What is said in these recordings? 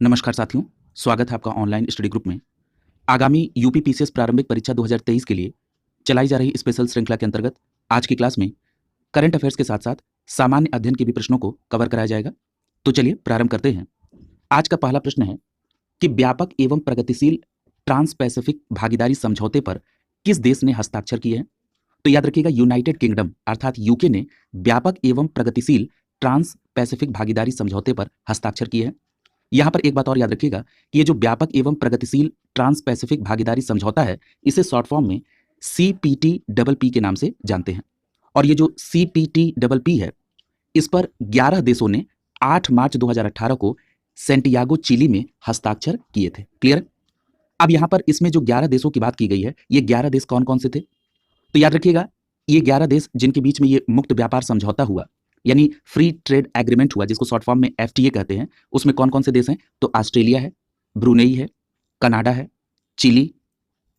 नमस्कार साथियों, स्वागत है आपका ऑनलाइन स्टडी ग्रुप में। आगामी यूपी पीसीएस प्रारंभिक परीक्षा 2023 के लिए चलाई जा रही स्पेशल श्रृंखला के अंतर्गत आज की क्लास में करंट अफेयर्स के साथ साथ सामान्य अध्ययन के भी प्रश्नों को कवर कराया जाएगा। तो चलिए प्रारंभ करते हैं। आज का पहला प्रश्न है कि व्यापक एवं प्रगतिशील ट्रांस पैसिफिक भागीदारी समझौते पर किस देश ने हस्ताक्षर किए हैं? तो याद रखिएगा, यूनाइटेड किंगडम अर्थात यूके ने व्यापक एवं प्रगतिशील ट्रांस पैसिफिक भागीदारी समझौते पर हस्ताक्षर किए हैं। यहां पर एक बात और याद रखिएगा कि ये जो व्यापक एवं प्रगतिशील ट्रांस पैसिफिक भागीदारी समझौता है, इसे शॉर्ट फॉर्म में CPTPP के नाम से जानते हैं। और ये जो CPTPP है, इस पर 11 देशों ने 8 मार्च 2018 को सेंटियागो चिली में हस्ताक्षर किए थे। क्लियर? अब यहां पर इसमें जो 11 देशों की बात की गई है, ये 11 देश कौन कौन से थे? तो याद रखिएगा, ये 11 देश जिनके बीच में ये मुक्त व्यापार समझौता हुआ, यानी फ्री ट्रेड एग्रीमेंट हुआ, जिसको शॉर्ट फॉर्म में FTA कहते हैं, उसमें कौन कौन से देश हैं? तो ऑस्ट्रेलिया है, ब्रुनेई है, कनाडा है, Chile,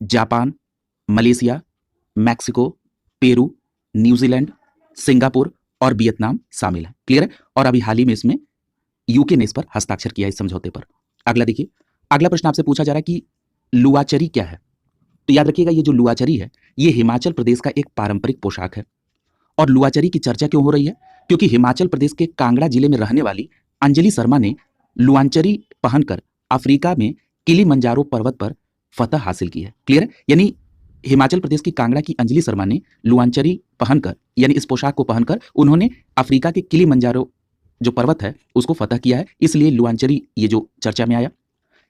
Japan, Malaysia, Mexico, Peru, New Zealand, Singapore और वियतनाम शामिल है। क्लियर है? और अभी हाल ही में इसमें यूके ने इस पर हस्ताक्षर किया, इस समझौते पर। अगला देखिए, अगला प्रश्न आपसे पूछा जा रहा है कि लुआचरी क्या है? तो याद रखिएगा, ये जो लुआचरी है, ये हिमाचल प्रदेश का एक पारंपरिक पोशाक है। और लुआचरी की चर्चा क्यों हो रही है? क्योंकि हिमाचल प्रदेश के कांगड़ा जिले में रहने वाली अंजलि शर्मा ने लुआंचरी पहनकर अफ्रीका में किलीमंजारो पर्वत पर फतह हासिल की है। क्लियर है? यानी हिमाचल प्रदेश की कांगड़ा की अंजलि शर्मा ने लुआंचरी पहनकर, यानी इस पोशाक को पहनकर उन्होंने अफ्रीका के किलीमंजारो जो पर्वत है उसको फतह किया है, इसलिए लुआंचरी ये जो चर्चा में आया।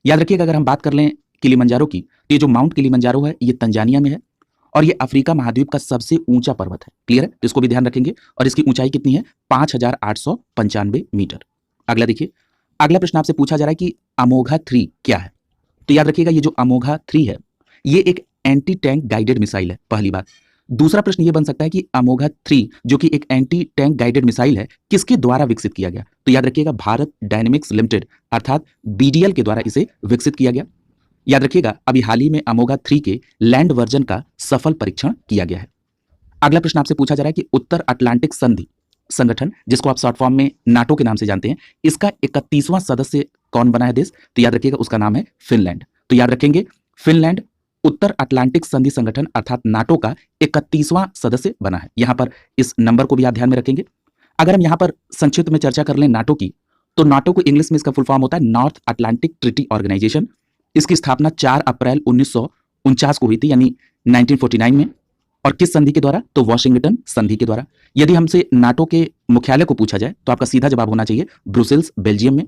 याद रखिएगा, अगर हम बात कर लें किलीमंजारो की, तो ये जो माउंट किलीमंजारो है, ये तंजानिया में है और ये अफ्रीका महाद्वीप का सबसे ऊंचा पर्वत है। क्लियर है? तो इसको भी ध्यान रखेंगे। और इसकी ऊंचाई कितनी है? 5895 मीटर। अगला देखिए, अगला प्रश्न आपसे पूछा जा रहा है कि अमोघा 3 क्या है? तो याद रखिएगा, ये जो अमोघा 3 है, ये एक एंटी टैंक गाइडेड मिसाइल है, पहली बात। दूसरा प्रश्न ये बन सकता है कि अमोघा 3 जो कि एक एंटी टैंक गाइडेड मिसाइल है, किसके द्वारा विकसित किया गया? तो याद रखिएगा, भारत डायनेमिक्स लिमिटेड अर्थात BDL के द्वारा इसे विकसित किया गया। याद रखिएगा, अभी हाल ही में अमोघा 3 के लैंड वर्जन का सफल परीक्षण किया गया है। अगला प्रश्न आपसे पूछा जा रहा है कि उत्तर अटलांटिक संधि संगठन, जिसको आप शॉर्ट फॉर्म में नाटो के नाम से जानते हैं, इसका 31वां सदस्य कौन बना है देश? तो याद रखिएगा, उसका नाम है फिनलैंड। तो याद रखेंगे, फिनलैंड उत्तर अटलांटिक संधि संगठन अर्थात नाटो का 31वां सदस्य बना है। यहां पर इस नंबर को भी आप ध्यान में रखेंगे। अगर हम यहां पर संक्षिप्त में चर्चा कर लें नाटो की, तो नाटो को इंग्लिश में इसका फुल फॉर्म होता है नॉर्थ अटलांटिक ट्रीटी ऑर्गेनाइजेशन। इसकी स्थापना 4 अप्रैल 1949 को हुई थी, यानी 1949 में। और किस संधि के द्वारा? तो वॉशिंगटन संधि के द्वारा। यदि हमसे नाटो के मुख्यालय को पूछा जाए तो आपका सीधा जवाब होना चाहिए ब्रुसेल्स, बेल्जियम में।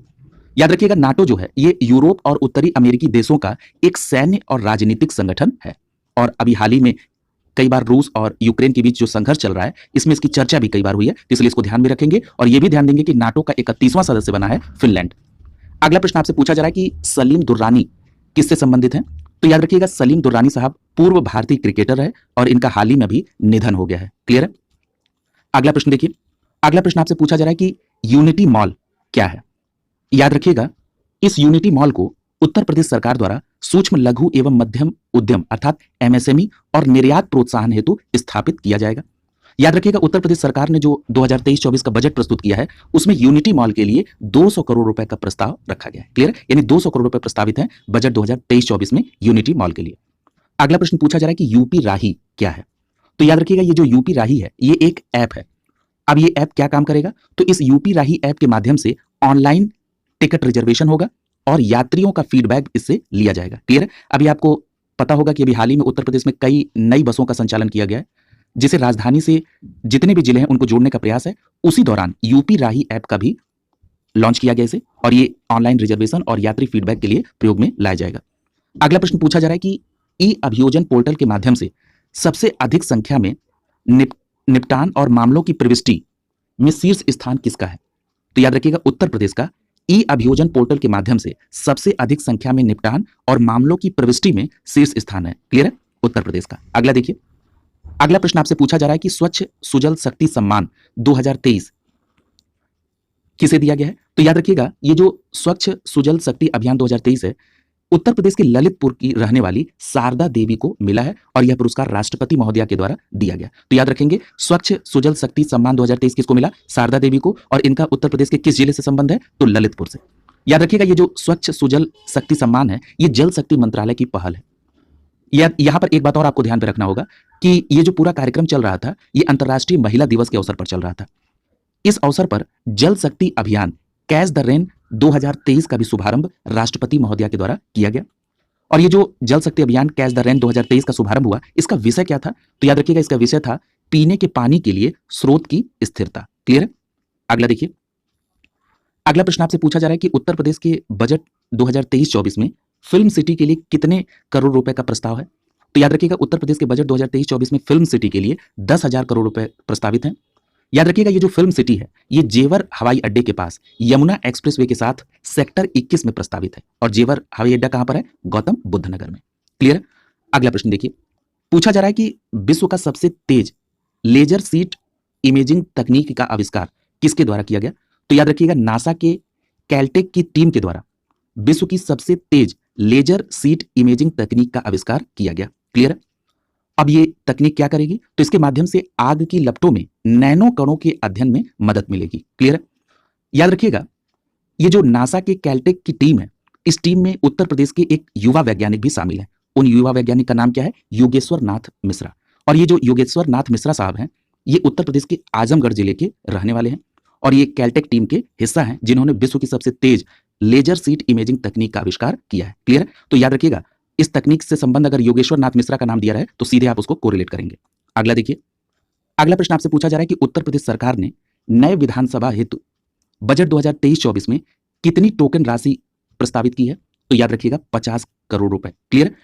याद रखिएगा, नाटो जो है, ये यूरोप और उत्तरी अमेरिकी देशों का एक सैन्य और राजनीतिक संगठन है। और अभी हाल ही में कई बार रूस और यूक्रेन के बीच जो संघर्ष चल रहा है, इसमें इसकी चर्चा भी कई बार हुई है, इसलिए इसको ध्यान में रखेंगे। और यह भी ध्यान देंगे कि नाटो का 31वां सदस्य बना है फिनलैंड। अगला प्रश्न आपसे पूछा जा रहा है कि सलीम दुर्रानी किससे संबंधित हैं? तो याद रखिएगा, सलीम दुर्रानी साहब पूर्व भारतीय क्रिकेटर है और इनका हाल ही में भी निधन हो गया है। क्लियर है? अगला प्रश्न देखिए, अगला प्रश्न आपसे पूछा जा रहा है कि यूनिटी मॉल क्या है? याद रखिएगा, इस यूनिटी मॉल को उत्तर प्रदेश सरकार द्वारा सूक्ष्म लघु एवं मध्यम उद्यम अर्थात MSME और निर्यात प्रोत्साहन हेतु स्थापित किया जाएगा। याद रखिएगा, उत्तर प्रदेश सरकार ने जो 2023-24 का बजट प्रस्तुत किया है, उसमें यूनिटी मॉल के लिए 200 करोड़ रुपए का प्रस्ताव रखा गया है। क्लियर? यानी 200 करोड़ रुपए प्रस्तावित है बजट 2023-24 में यूनिटी मॉल के लिए। अगला प्रश्न पूछा जा रहा है कि यूपी राही क्या है? तो याद रखिएगा, ये जो यूपी राही है, ये एक ऐप है। अब ये ऐप क्या काम करेगा? तो इस यूपी राही ऐप के माध्यम से ऑनलाइन टिकट रिजर्वेशन होगा और यात्रियों का फीडबैक इससे लिया जाएगा। क्लियर है? अभी आपको पता होगा कि अभी हाल ही में उत्तर प्रदेश में कई नई बसों का संचालन किया गया है, जिसे राजधानी से जितने भी जिले हैं उनको जोड़ने का प्रयास है। उसी दौरान यूपी राही ऐप का भी लॉन्च किया गया इसे, और ये ऑनलाइन रिजर्वेशन और यात्री फीडबैक के लिए प्रयोग में लाया जाएगा। अगला प्रश्न पूछा जा रहा है कि ई अभियोजन पोर्टल के माध्यम से सबसे अधिक संख्या में निपटान और मामलों की प्रविष्टि में शीर्ष स्थान किसका है? तो याद रखिएगा, उत्तर प्रदेश का ई अभियोजन पोर्टल के माध्यम से सबसे अधिक संख्या में निपटान और मामलों की प्रविष्टि में शीर्ष स्थान है। क्लियर है? उत्तर प्रदेश का। अगला देखिए, अगला प्रश्न आपसे पूछा जा रहा है कि स्वच्छ सुजल शक्ति सम्मान 2023 किसे दिया गया है? तो याद रखिएगा, ये जो स्वच्छ सुजल शक्ति अभियान 2023 है, उत्तर प्रदेश के ललितपुर की रहने वाली शारदा देवी को मिला है और यह पुरस्कार राष्ट्रपति महोदया के द्वारा दिया गया। तो याद रखेंगे, स्वच्छ सुजल शक्ति सम्मान 2023 किसको मिला? शारदा देवी को। और इनका उत्तर प्रदेश के किस जिले से संबंध है? तो ललितपुर से। याद रखिएगा, ये जो स्वच्छ सुजल शक्ति सम्मान है, ये जल शक्ति मंत्रालय की पहल है। यहाँ पर एक बात और आपको ध्यान पे रखना होगा कि ये जो पूरा कार्यक्रम चल रहा था, ये अंतर्राष्ट्रीय महिला दिवस के अवसर पर चल रहा था। इस अवसर पर जल शक्ति अभियान कैच द रेन 2023 का भी शुभारंभ राष्ट्रपति महोदया के द्वारा किया गया। और ये जो जल शक्ति अभियान कैच द रेन 2023 का शुभारंभ हुआ, इसका विषय क्या था? तो याद रखिएगा, इसका विषय था पीने के पानी के लिए स्रोत की स्थिरता। क्लियर है? अगला देखिए, अगला प्रश्न आपसे पूछा जा रहा है कि उत्तर प्रदेश के बजट 2023-24 में फिल्म सिटी के लिए कितने करोड़ रुपए का प्रस्ताव है? तो याद रखिएगा, उत्तर प्रदेश के बजट 2023-24 में फिल्म सिटी के लिए 10,000 करोड़ रुपए प्रस्तावित हैं। याद रखिएगा, ये जो फिल्म सिटी है, ये जेवर हवाई अड्डे के पास यमुना एक्सप्रेसवे के साथ सेक्टर 21 में प्रस्तावित है। और जेवर हवाई अड्डा कहां पर है? गौतम बुद्ध नगर में। क्लियर है? अगला प्रश्न देखिए, पूछा जा रहा है कि विश्व का सबसे तेज लेजर सीट इमेजिंग तकनीक का आविष्कार किसके द्वारा किया गया? तो याद रखिएगा, नासा के कैलटेक की टीम के द्वारा विश्व की सबसे तेज लेजर सीट इमेजिंग तकनीक का आविष्कार किया गया। क्लियर है? अब ये तकनीक क्या करेगी? तो इसके माध्यम से आग की लपटों में नैनो कणों के अध्ययन में मदद मिलेगी। क्लियर है? याद रखिएगा, ये जो नासा के कैलटेक की टीम है, इस टीम में उत्तर प्रदेश के एक युवा वैज्ञानिक भी शामिल है। उन युवा वैज्ञानिक का नाम क्या है? योगेश्वर नाथ मिश्रा। और ये जो योगेश्वर नाथ मिश्रा साहब हैं, ये उत्तर प्रदेश के आजमगढ़ जिले के रहने वाले हैं और ये कैलटेक टीम के हिस्सा हैं जिन्होंने विश्व की सबसे तेज लेजर सीट इमेजिंग तकनीक का आविष्कार किया है। क्लियर है? तो याद रखिएगा, इस तकनीक से संबंध अगर योगेश्वर नाथ मिश्रा का नाम दिया रहा है तो सीधे आप उसको कोरिलेट करेंगे। अगला देखिए, अगला प्रश्न आपसे पूछा जा रहा है कि उत्तर प्रदेश सरकार ने नए विधानसभा हेतु बजट 2023-24 में कितनी टोकन राशि प्रस्तावित की है? तो याद रखिएगा, 50 करोड़ रुपए। क्लियर?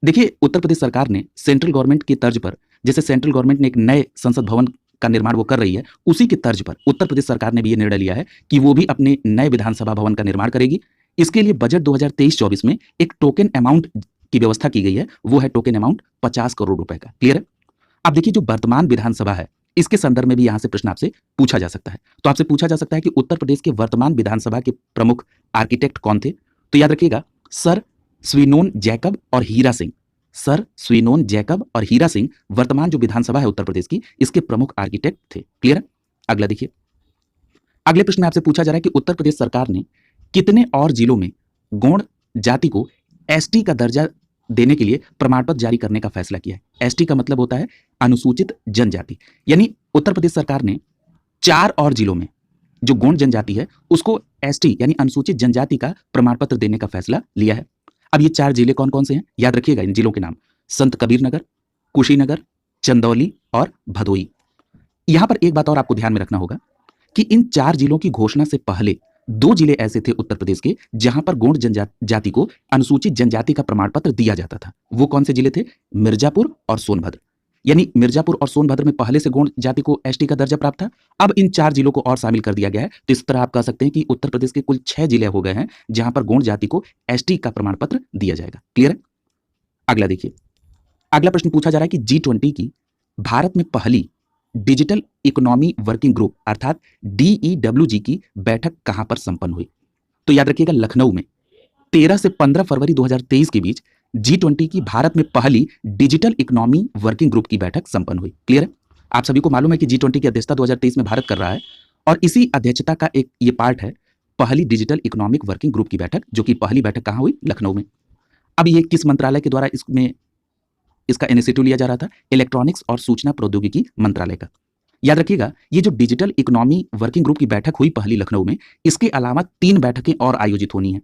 देखिए, उत्तर प्रदेश सरकार ने सेंट्रल गवर्नमेंट की तर्ज पर, जैसे सेंट्रल गवर्नमेंट ने एक नए संसद भवन का निर्माण वो कर रही है, उसी की तर्ज पर उत्तर प्रदेश सरकार ने भी ये निर्णय लिया है कि वो भी अपने नए विधानसभा भवन का निर्माण करेगी। इसके लिए बजट 2023-24 में एक टोकन अमाउंट की व्यवस्था की गई है, वो है टोकन अमाउंट 50 करोड़ रुपए का। क्लियर है? अब देखिए, जो वर्तमान विधानसभा है, इसके संदर्भ में भी यहां से प्रश्न आपसे पूछा जा सकता है। तो आपसे पूछा जा सकता है कि उत्तर प्रदेश के वर्तमान विधानसभा के प्रमुख आर्किटेक्ट कौन थे? तो याद रखिएगा, सर स्विनोन जैकब और हीरा सिंह। सर स्विनोन जैकब और हीरा सिंह वर्तमान जो विधानसभा है उत्तर प्रदेश की, इसके प्रमुख आर्किटेक्ट थे। क्लियर है? अगला देखिए, अगले प्रश्न में आपसे पूछा जा रहा है कि उत्तर प्रदेश सरकार ने कितने और जिलों में गौड़ जाति को एसटी का दर्जा देने के लिए प्रमाण पत्र जारी करने का फैसला किया है। एसटी का मतलब होता है अनुसूचित जनजाति। यानी उत्तर प्रदेश सरकार ने 4 और जिलों में जो गौड़ जनजाति है उसको एसटी यानी अनुसूचित जनजाति का प्रमाण पत्र देने का फैसला लिया है। अब ये 4 जिले कौन कौन से हैं? याद रखिएगा इन जिलों के नाम: संत कबीर नगर, कुशीनगर, चंदौली और भदोई। यहां पर एक बात और आपको ध्यान में रखना होगा कि इन 4 जिलों की घोषणा से पहले 2 जिले ऐसे थे उत्तर प्रदेश के जहां पर गौड़ जनजाति को अनुसूचित जनजाति का प्रमाण पत्र दिया जाता था। वो कौन से जिले थे? मिर्जापुर और सोनभद्र। यानी मिर्जापुर और सोनभद्र में पहले से गौड़ जाति को एसटी का दर्जा प्राप्त था। अब इन 4 जिलों को और शामिल कर दिया गया है। तो इस तरह आप कह सकते हैं कि उत्तर प्रदेश के कुल 6 जिले हो गए हैं जहां पर गौड़ जाति को एसटी का प्रमाण पत्र दिया जाएगा। क्लियर है? अगला देखिए, अगला प्रश्न पूछा जा रहा है कि G20 की भारत में पहली डिजिटल इकोनॉमी वर्किंग ग्रुप अर्थात DEWG की बैठक कहां पर संपन्न हुई? तो याद रखिएगा, लखनऊ में 13 से 15 फरवरी 2023 के बीच G20 की भारत में पहली डिजिटल इकोनॉमी वर्किंग ग्रुप की बैठक संपन्न हुई। क्लियर है? आप सभी को मालूम है कि G20 की अध्यक्षता 2023 में भारत कर रहा है और इसी अध्यक्षता का एक ये पार्ट है पहली डिजिटल इकोनॉमिक वर्किंग ग्रुप की बैठक, जो कि पहली बैठक कहां हुई? लखनऊ में। अब ये किस मंत्रालय के द्वारा इसका इनिशिएटिव लिया जा रहा था? इलेक्ट्रॉनिक्स और सूचना प्रौद्योगिकी मंत्रालय का। याद रखिएगा, ये जो डिजिटल इकोनॉमी वर्किंग ग्रुप की बैठक हुई पहली लखनऊ में, इसके अलावा 3 बैठकें और आयोजित होनी है।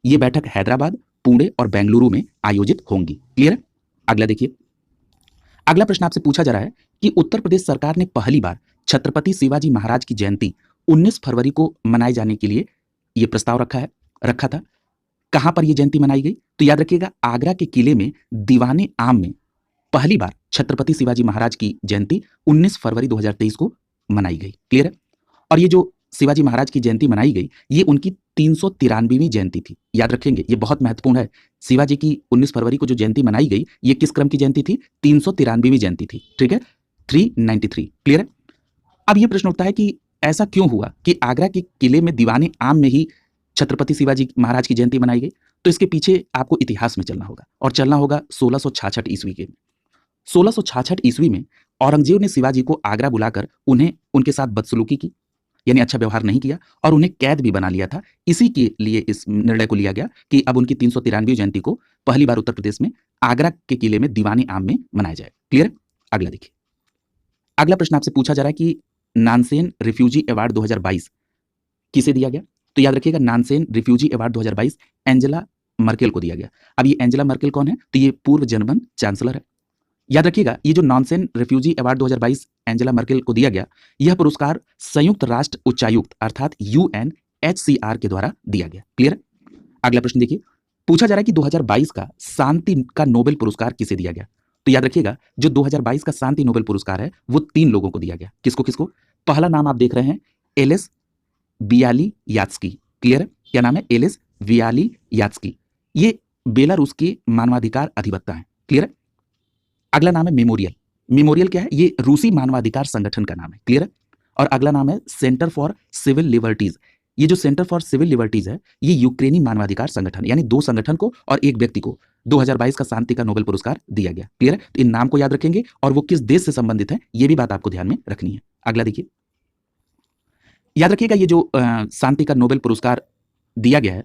ये बैठक हैदराबाद, पुणे और बेंगलुरु में आयोजित होंगी। क्लियर है? अगला देखिए, अगला प्रश्न आपसे पूछा जा रहा है कि उत्तर प्रदेश सरकार ने पहली बार छत्रपति शिवाजी महाराज की जयंती 19 फरवरी को मनाए जाने के लिए यह प्रस्ताव रखा था। कहां पर यह जयंती मनाई गई? तो याद रखिएगा, आगरा के किले में दीवाने आम में पहली बार छत्रपति शिवाजी महाराज की जयंती 19 फरवरी 2023 को मनाई गई। क्लियर है? और ये जो शिवाजी महाराज की जयंती मनाई गई, ये उनकी 393वीं जयंती थी। याद रखेंगे, ये बहुत महत्वपूर्ण है। शिवाजी की 19 फरवरी को जो जयंती मनाई गई, ये किस क्रम की जयंती थी? 393वीं जयंती थी। ठीक है, 393। क्लियर है? अब ये प्रश्न उठता है कि ऐसा क्यों हुआ कि आगरा के किले में दीवाने आम में ही छत्रपति शिवाजी महाराज की जयंती मनाई गई? तो इसके पीछे आपको इतिहास में चलना होगा और चलना होगा 1666 ईस्वी के। 1666 ईस्वी में औरंगजेब ने शिवाजी को आगरा बुलाकर उन्हें उनके साथ बदसलूकी की। यानी अच्छा व्यवहार नहीं किया और उन्हें कैद भी बना लिया था। इसी के लिए इस निर्णय को लिया गया कि अब उनकी 393वीं जयंती को पहली बार उत्तर प्रदेश में आगरा के किले में दीवानी आम में मनाया जाए। क्लियर है? अगला देखिए, अगला प्रश्न आपसे पूछा जा रहा है कि नानसेन रिफ्यूजी अवार्ड 2022 किसे दिया गया? तो याद रखिएगा, Nansen refugee award 2022 Angela Merkel को दिया गया। अब ये एंजेला मर्केल कौन है? तो ये पूर्व जर्मन चांसलर है। याद रखिएगा, ये जो Nansen refugee award 2022 Angela Merkel को दिया गया, यह पुरस्कार संयुक्त राष्ट्र उच्चायुक्त अर्थात यूएनएचसीआर के द्वारा दिया गया। क्लियर है? अगला प्रश्न देखिए, पूछा जा रहा है कि 2022 का शांति का नोबेल पुरस्कार किसे दिया गया? तो याद रखिएगा, जो 2022 का शांति नोबेल पुरस्कार है वो 3 लोगों को दिया गया। किसको किसको? पहला नाम आप देख रहे हैं, एलिस बियालियात्स्की। क्लियर है? क्या नाम है? Alice Bialiatski. ये बेलारूस के मानवाधिकार अधिवक्ता हैं। क्लियर है? अगला नाम है मेमोरियल। मेमोरियल क्या है? ये रूसी मानवाधिकार संगठन का नाम है। क्लियर है? और अगला नाम है सेंटर फॉर सिविल लिबर्टीज। ये जो सेंटर फॉर सिविल लिबर्टीज है, ये यूक्रेनी मानवाधिकार संगठन, यानी 2 संगठन को और एक व्यक्ति को 2022 का शांति का नोबेल पुरस्कार दिया गया। क्लियर है? तो इन नाम को याद रखेंगे और वो किस देश से संबंधित है, ये भी बात आपको ध्यान में रखनी है। अगला देखिए, याद रखिएगा, ये जो शांति का नोबेल पुरस्कार दिया गया है,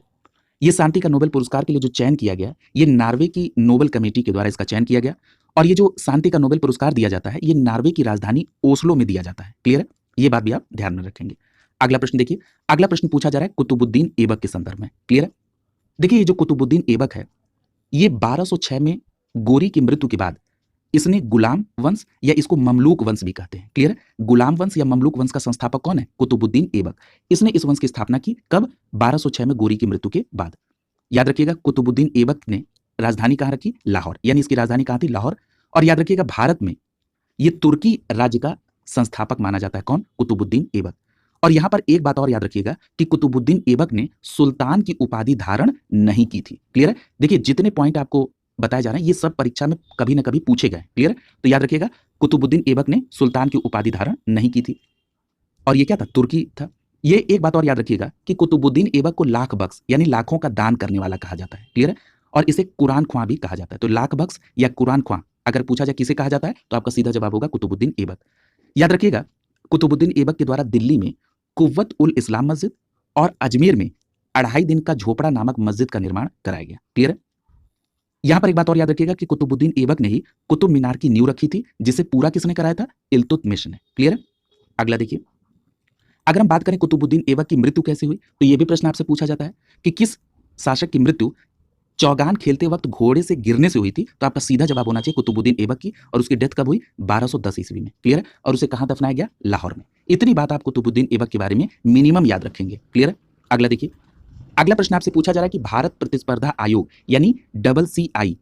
ये शांति का नोबेल पुरस्कार के लिए जो चयन किया गया, ये नॉर्वे की नोबेल कमेटी के द्वारा इसका चयन किया गया। और ये जो शांति का नोबेल पुरस्कार दिया जाता है, ये नॉर्वे की राजधानी ओस्लो में दिया जाता है। क्लियर है? ये बात भी आप ध्यान में रखेंगे। अगला प्रश्न देखिए, अगला प्रश्न पूछा जा रहा है कुतुबुद्दीन ऐबक के संदर्भ में। क्लियर है? देखिए, ये जो कुतुबुद्दीन ऐबक है, ये 1206 में गोरी की मृत्यु के बाद इसने गुलाम वंश या इसको ममलूक वंश भी कहते हैं। क्लियर है? गुलाम वंश या ममलूक वंश का संस्थापक कौन है? कुतुबुद्दीन ऐबक। इसने इस वंश की स्थापना की कब? 1206 में गोरी की मृत्यु के बाद। याद रखिएगा, कुतुबुद्दीन ऐबक ने राजधानी कहाँ रखी? लाहौर। यानी इसकी राजधानी कहाँ थी? लाहौर। और याद रखिएगा, भारत में ये तुर्की राज्य का संस्थापक माना जाता है। कौन? कुतुबुद्दीन ऐबक। और यहां पर एक बात और याद रखिएगा कि कुतुबुद्दीन ऐबक ने सुल्तान की उपाधि धारण नहीं की थी। क्लियर है? देखिए, जितने पॉइंट आपको बताए जा रहे हैं, ये सब परीक्षा में कभी ना कभी पूछे गए। क्लियर है? तो याद रखिएगा, कुतुबुद्दीन ऐबक ने सुल्तान की उपाधि धारण नहीं की थी। और ये क्या था? तुर्की था। ये एक बात और याद रखिएगा कि कुतुबुद्दीन ऐबक को लाख बख्श यानी लाखों का दान करने वाला कहा जाता है। क्लियर है? और इसे कुरान ख्वां भी कहा जाता है। तो लाख बख्श या कुरान ख्वां अगर पूछा जाए किसे कहा जाता है, तो आपका सीधा जवाब होगा कुतुबुद्दीन ऐबक। याद रखिएगा, कुतुबुद्दीन ऐबक के द्वारा दिल्ली में कुव्वत उल इस्लाम मस्जिद और अजमेर में 2.5 दिन का झोपड़ा नामक मस्जिद का निर्माण कराया गया। क्लियर है? यहां पर एक बात और याद रखिएगा कि कुतुबुद्दीन ऐबक ने ही कुतुब मीनार की नींव रखी थी, जिसे पूरा किसने कराया था? इल्तुतमिश ने। क्लियर है? अगला देखिए, अगर हम बात करें कुतुबुद्दीन ऐबक की मृत्यु कैसे हुई, तो यह भी प्रश्न आपसे पूछा जाता है कि किस शासक की मृत्यु चौगान खेलते वक्त घोड़े से गिरने से हुई थी। तो आपका सीधा जवाब होना चाहिए कुतुबुद्दीन ऐबक की। और उसकी डेथ कब हुई? 1210 ईस्वी में। क्लियर है? और उसे कहां दफनाया गया? लाहौर में। इतनी बात आप कुतुबुद्दीन ऐबक के बारे में मिनिमम याद रखेंगे। क्लियर है? अगला देखिए, अगला प्रश्न आपसे पूछा जा रहा है कि भारत प्रतिस्पर्धा आयोग यानी CCI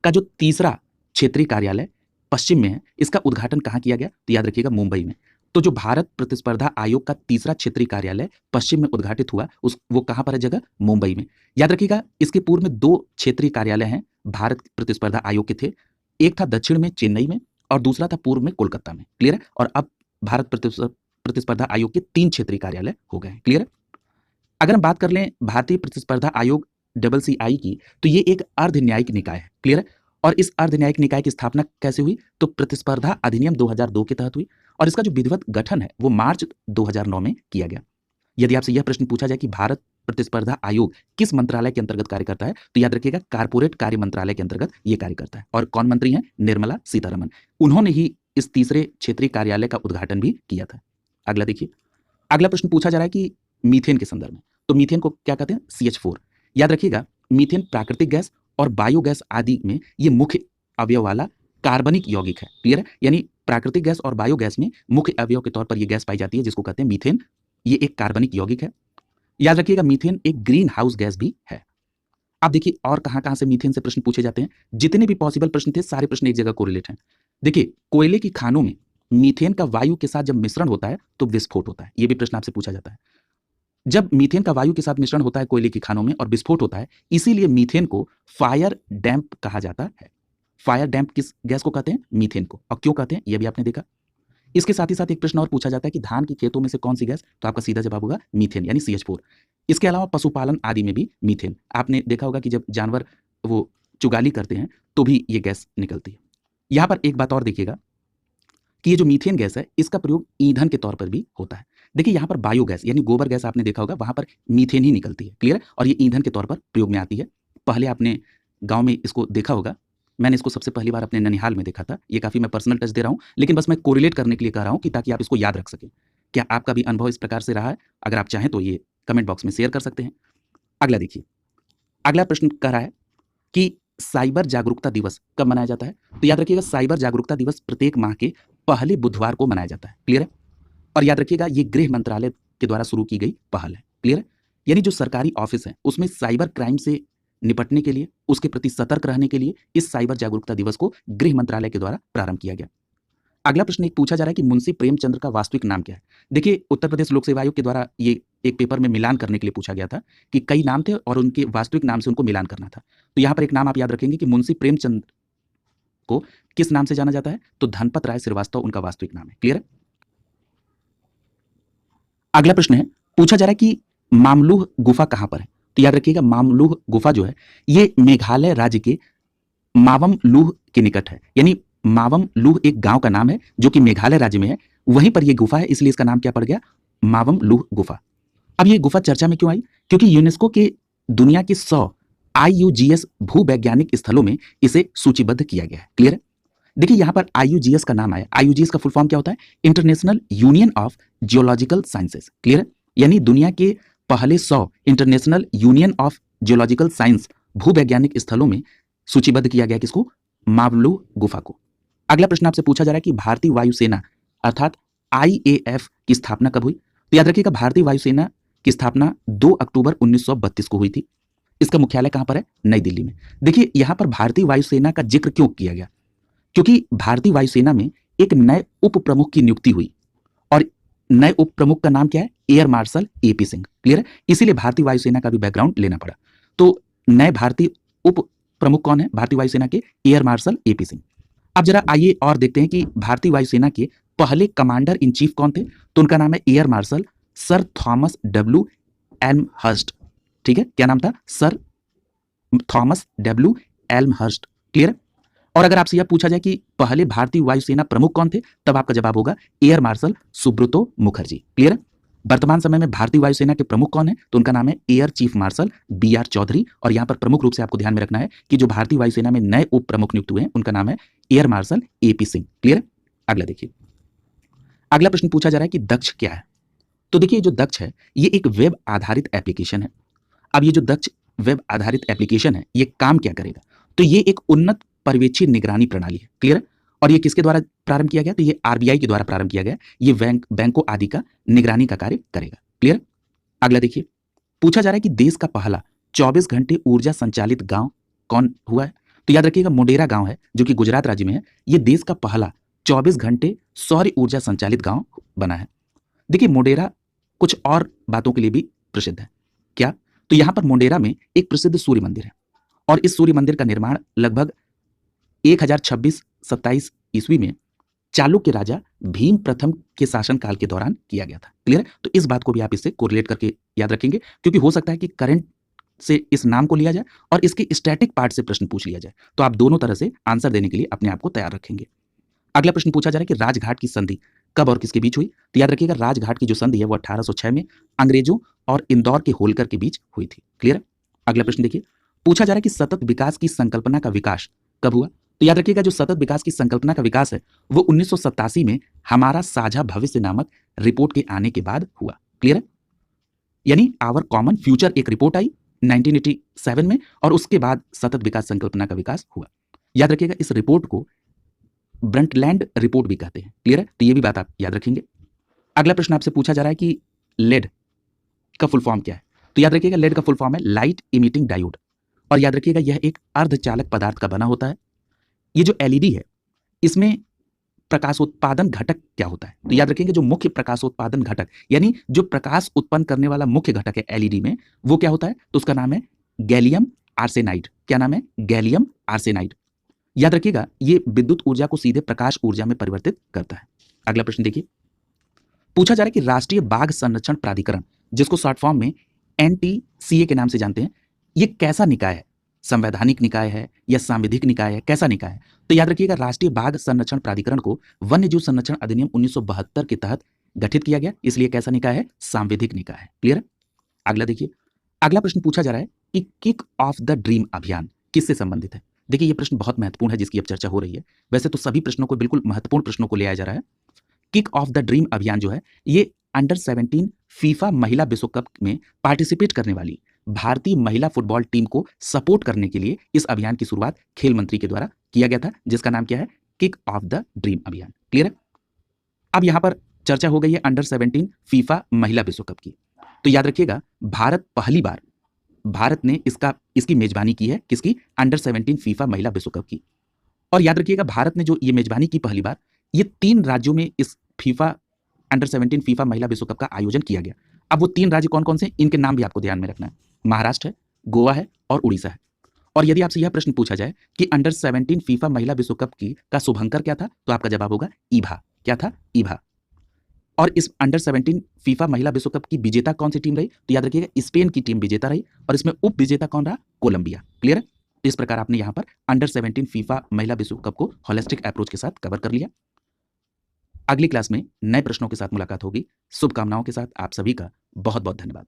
का जो तीसरा क्षेत्रीय कार्यालय पश्चिम में है, इसका उद्घाटन कहां किया गया? तो याद रखिएगा, मुंबई में। तो जो भारत प्रतिस्पर्धा आयोग का तीसरा क्षेत्रीय कार्यालय पश्चिम में उद्घाटित हुआ, वो कहां पर है जगह? मुंबई में। याद रखिएगा, इसके पूर्व में 2 क्षेत्रीय कार्यालय हैं भारत प्रतिस्पर्धा आयोग के थे। एक था दक्षिण में चेन्नई में और दूसरा था पूर्व में कोलकाता में। क्लियर है? और अब भारत प्रतिस्पर्धा आयोग के 3 क्षेत्रीय कार्यालय हो गए। क्लियर है? अगर हम बात कर लें भारतीय प्रतिस्पर्धा आयोग CCI की, तो ये एक अर्ध न्यायिक निकाय है। क्लियर है? और इस अर्ध न्यायिक निकाय की स्थापना कैसे हुई? तो प्रतिस्पर्धा अधिनियम 2002 के तहत हुई। और इसका जो विधिवत गठन है वो मार्च 2009 में किया गया। यदि आपसे यह प्रश्न पूछा जाए कि भारत प्रतिस्पर्धा आयोग किस मंत्रालय के अंतर्गत कार्य करता है, तो याद रखिएगा कारपोरेट कार्य मंत्रालय के अंतर्गत यह कार्य करता है। और कौन मंत्री हैं? निर्मला सीतारमण। उन्होंने ही इस तीसरे क्षेत्रीय कार्यालय का उद्घाटन भी किया था। अगला देखिए, अगला प्रश्न पूछा जा रहा है कि मीथेन के संदर्भ में। तो मीथेन को क्या कहते हैं? CH4। याद रखिएगा, मीथेन प्राकृतिक गैस और बायोगैस आदि में ये मुख्य अवयव वाला कार्बनिक यौगिक है। क्लियर है? यानी प्राकृतिक गैस और बायोगैस में मुख्य अवयव के तौर पर यह गैस पाई जाती है, जिसको कहते हैं मीथेन। ये एक कार्बनिक यौगिक है। याद रखिएगा, मीथेन एक ग्रीन हाउस गैस भी है। अब देखिए, और कहां से मीथेन से प्रश्न पूछे जाते हैं। जितने भी पॉसिबल प्रश्न थे, सारे प्रश्न एक जगह कोरिलेट हैं। देखिए, कोयले की खानों में मीथेन का वायु के साथ जब मिश्रण होता है तो विस्फोट होता है। यह भी प्रश्न आपसे पूछा जाता है। जब मीथेन का वायु के साथ मिश्रण होता है कोयले की खानों में और विस्फोट होता है, इसीलिए मीथेन को फायर डैम्प कहा जाता है। फायर डैम्प किस गैस को कहते हैं? मीथेन को। और क्यों कहते हैं, यह भी आपने देखा। इसके साथ ही साथ एक प्रश्न और पूछा जाता है कि धान की खेतों में से कौन सी गैस? तो आपका सीधा जवाब होगा मीथेन, यानी CH4। इसके अलावा पशुपालन आदि में भी मीथेन आपने देखा होगा कि जब जानवर वो चुगाली करते हैं तो भी ये गैस निकलती है। यहां पर एक बात और देखिएगा कि ये जो मीथेन गैस है, इसका प्रयोग ईंधन के तौर पर भी होता है। देखिए यहाँ पर बायोगैस यानी गोबर गैस आपने देखा होगा, वहाँ पर मीथेन ही निकलती है, क्लियर है? और ये ईंधन के तौर पर प्रयोग में आती है। पहले आपने गाँव में इसको देखा होगा, मैंने इसको सबसे पहली बार अपने ननिहाल में देखा था। ये काफ़ी मैं पर्सनल टच दे रहा हूँ, लेकिन बस मैं कोरिलेट करने के लिए कह रहा हूँ कि ताकि आप इसको याद रख सकें। क्या आपका भी अनुभव इस प्रकार से रहा है? अगर आप चाहें तो ये कमेंट बॉक्स में शेयर कर सकते हैं। अगला देखिए, अगला प्रश्न कह रहा है कि साइबर जागरूकता दिवस कब मनाया जाता है? तो याद रखिएगा साइबर जागरूकता दिवस प्रत्येक माह के पहले बुधवार को मनाया जाता है, क्लियर है? और याद रखिएगा ये गृह मंत्रालय के द्वारा शुरू की गई पहल है, क्लियर है? यानी जो सरकारी ऑफिस है उसमें साइबर क्राइम से निपटने के लिए, उसके प्रति सतर्क रहने के लिए इस साइबर जागरूकता दिवस को गृह मंत्रालय के द्वारा प्रारंभ किया गया। अगला प्रश्न एक पूछा जा रहा है कि मुंशी प्रेमचंद्र का वास्तविक नाम क्या है? देखिए उत्तर प्रदेश लोक सेवा आयोग के द्वारा ये एक पेपर में मिलान करने के लिए पूछा गया था कि कई नाम थे और उनके वास्तविक नाम से उनको मिलान करना था। तो यहाँ पर एक नाम आप याद रखेंगे कि मुंशी प्रेमचंद को किस नाम से जाना जाता है? तो धनपत राय श्रीवास्तव उनका वास्तविक नाम है, क्लियर है? अगला प्रश्न है, पूछा जा रहा है कि मामलूह गुफा कहाँ पर है? तो याद रखिएगा मामलूह गुफा जो है ये मेघालय राज्य के मावम लूह के निकट है। यानी मावम लूह एक गांव का नाम है जो कि मेघालय राज्य में है, वहीं पर यह गुफा है, इसलिए इसका नाम क्या पड़ गया? मावम लूह गुफा। अब ये गुफा चर्चा में क्यों आई? क्योंकि यूनेस्को के दुनिया के 100 IUGS भूवैज्ञानिक स्थलों में इसे सूचीबद्ध किया गया है, क्लियर है? देखिए यहाँ पर IUGS का नाम आया, IUGS का फुल फॉर्म क्या होता है? International union of geological sciences, clear है? यानी दुनिया के पहले 100 international union of geological science भूवैज्ञानिक स्थलों में सूचीबद्ध किया गया किसको? मावलूह गुफा को। अगला प्रश्न आपसे पूछा जा रहा है कि भारतीय वायुसेना अर्थात IAF की स्थापना कब हुई? तो याद रखिएगा भारतीय वायुसेना की स्थापना 2 अक्टूबर 1932 को हुई थी। इसका मुख्यालय कहां पर है? नई दिल्ली में। देखिए यहां पर भारतीय वायुसेना का जिक्र क्यों किया गया? क्योंकि भारतीय वायुसेना में एक नए उप प्रमुख की नियुक्ति हुई और नए उप प्रमुख का नाम क्या है? Air marshal AP Singh, clear है? इसीलिए भारतीय वायुसेना का भी बैकग्राउंड लेना पड़ा। तो नए भारतीय उप प्रमुख कौन है भारतीय वायुसेना के? Air marshal AP Singh. अब जरा आइए और देखते हैं कि भारतीय वायुसेना के पहले कमांडर इन चीफ कौन थे? तो उनका नाम है air marshal sir Thomas W Elmhirst, ठीक है? क्या नाम था? Sir Thomas W Elmhirst, clear है? और अगर आपसे यह पूछा जाए कि पहले भारतीय वायुसेना प्रमुख कौन थे, तब आपका जवाब होगा air marshal Subroto Mukherjee, clear है? वर्तमान समय में भारतीय वायुसेना के प्रमुख कौन है? तो उनका नाम है air chief marshal BR Chaudhary. और यहां पर प्रमुख रूप से आपको ध्यान में रखना है कि जो भारतीय वायुसेना में नए उप प्रमुख नियुक्त हुए हैं उनका नाम है air marshal AP Singh, clear है? अगला देखिए, अगला प्रश्न पूछा जा रहा है कि दक्ष क्या है? तो देखिए जो दक्ष है ये एक वेब आधारित एप्लीकेशन है। अब ये जो दक्ष वेब आधारित एप्लीकेशन है ये काम क्या करेगा? तो ये एक उन्नत पर्यवेक्षी निगरानी प्रणाली है, क्लियर है? और ये किसके द्वारा प्रारंभ किया गया? तो ये RBI के द्वारा प्रारंभ किया गया। ये बैंकों आदि का निगरानी का कार्य करेगा, क्लियर? अगला देखिए, पूछा जा रहा है कि देश का पहला 24 घंटे ऊर्जा संचालित गांव कौन हुआ है? तो याद रखिएगा मोडेरा गांव है जो कि गुजरात राज्य में है। ये देश का पहला 24 घंटे सौर ऊर्जा संचालित गांव बना है। देखिए मोडेरा कुछ और बातों के लिए भी प्रसिद्ध है। क्या? तो यहां पर मोडेरा में एक प्रसिद्ध सूर्य मंदिर है और इस सूर्य मंदिर का निर्माण लगभग 1026-27 ईस्वी में चालुक्य राजा भीम प्रथम के शासनकाल के दौरान किया गया था, क्लियर है? तो इस बात को भी आप इससे कोरिलेट करके याद रखेंगे, क्योंकि हो सकता है कि करंट से इस नाम को लिया जाए और इसके स्टैटिक पार्ट से प्रश्न पूछ लिया जाए, तो आप दोनों तरह से आंसर देने के लिए अपने आप को तैयार रखेंगे। अगला प्रश्न पूछा जा रहा है कि राजघाट की संधि कब और किसके बीच हुई? तो याद रखिएगा राजघाट की जो संधि है वो 1806 में अंग्रेजों और इंदौर के होलकर के बीच हुई थी, क्लियर है? अगला प्रश्न देखिए, पूछा जा रहा है कि सतत विकास की संकल्पना का विकास कब हुआ? तो याद रखिएगा जो सतत विकास की संकल्पना का विकास है वो 1987 में हमारा साझा भविष्य नामक रिपोर्ट के आने के बाद हुआ, क्लियर है? यानी आवर कॉमन फ्यूचर एक रिपोर्ट आई 1987 में और उसके बाद सतत विकास संकल्पना का विकास हुआ। याद रखिएगा इस रिपोर्ट को ब्रंटलैंड रिपोर्ट भी कहते हैं, क्लियर है? तो ये भी बात आप याद रखेंगे। अगला प्रश्न आपसे पूछा जा रहा है कि लेड का फुल फॉर्म क्या है? तो याद रखिएगा लेड का फुल फॉर्म है लाइट इमिटिंग डायोड और याद रखिएगा यह एक अर्धचालक पदार्थ का बना होता है। ये जो LED है इसमें प्रकाशोत्पादन घटक क्या होता है? तो याद रखेंगे जो मुख्य प्रकाशोत्पादन घटक यानी जो प्रकाश उत्पन्न करने वाला मुख्य घटक है LED में वो क्या होता है? तो उसका नाम है गैलियम आर्सेनाइड। क्या नाम है? Gallium arsenide. याद रखिएगा ये विद्युत ऊर्जा को सीधे प्रकाश ऊर्जा में परिवर्तित करता है। अगला प्रश्न देखिए, पूछा जा रहा है कि राष्ट्रीय बाघ संरक्षण प्राधिकरण जिसको शॉर्ट फॉर्म में NTCA के नाम से जानते हैं ये कैसा निकाय है? संवैधानिक निकाय है या सांविधिक निकाय है? कैसा निकाय है? तो याद रखिएगा राष्ट्रीय बाघ संरक्षण प्राधिकरण को वन्यजीव संरक्षण अधिनियम 1972 के तहत गठित किया गया, इसलिए कैसा निकाय है? सांविधिक निकाय है। क्लियर है? अगला देखिए, अगला प्रश्न पूछा जा रहा है कि किक ऑफ द ड्रीम अभियान किससे संबंधित है? देखिए ये प्रश्न बहुत महत्वपूर्ण है जिसकी अब चर्चा हो रही है। वैसे तो सभी प्रश्नों को, बिल्कुल महत्वपूर्ण प्रश्नों को ले आया जा रहा है। किक ऑफ द ड्रीम अभियान जो है, ये अंडर 17 फीफा महिला विश्व कप में पार्टिसिपेट करने वाली भारतीय महिला फुटबॉल टीम को सपोर्ट करने के लिए इस अभियान की शुरुआत खेल मंत्री के द्वारा किया गया था, जिसका नाम क्या है? किक ऑफ द ड्रीम अभियान। क्लियर है? अब यहां पर चर्चा हो गई है अंडर 17 फीफा महिला विश्व कप की। तो याद रखिएगा, भारत ने इसकी मेजबानी की है। किसकी? अंडर 17 फीफा महिला विश्व कप की। और याद रखिएगा, भारत ने जो ये मेजबानी की पहली बार, ये 3 राज्यों में इस फीफा अंडर 17 फीफा महिला विश्व कप का आयोजन किया गया। अब वो 3 राज्य कौन-कौन से हैं, इनके नाम भी आपको ध्यान में रखना है। महाराष्ट्र है, गोवा है और उड़ीसा है। और यदि आपसे यह प्रश्न पूछा जाए कि अंडर 17 फीफा महिला विश्व कप का शुभंकर क्या था, तो आपका जवाब होगा ईभा। क्या था? ईभा। और इस अंडर 17 फीफा महिला विश्व कप की विजेता कौन सी टीम रही? तो याद रखिएगा, स्पेन की टीम विजेता रही और इसमें उप विजेता कौन रहा? कोलंबिया। क्लियर है? इस प्रकार आपने यहां पर अंडर 17 फीफा महिला विश्व कप को होलिस्टिक अप्रोच के साथ कवर कर लिया। अगली क्लास में नए प्रश्नों के साथ मुलाकात होगी। शुभकामनाओं के साथ आप सभी का बहुत बहुत धन्यवाद।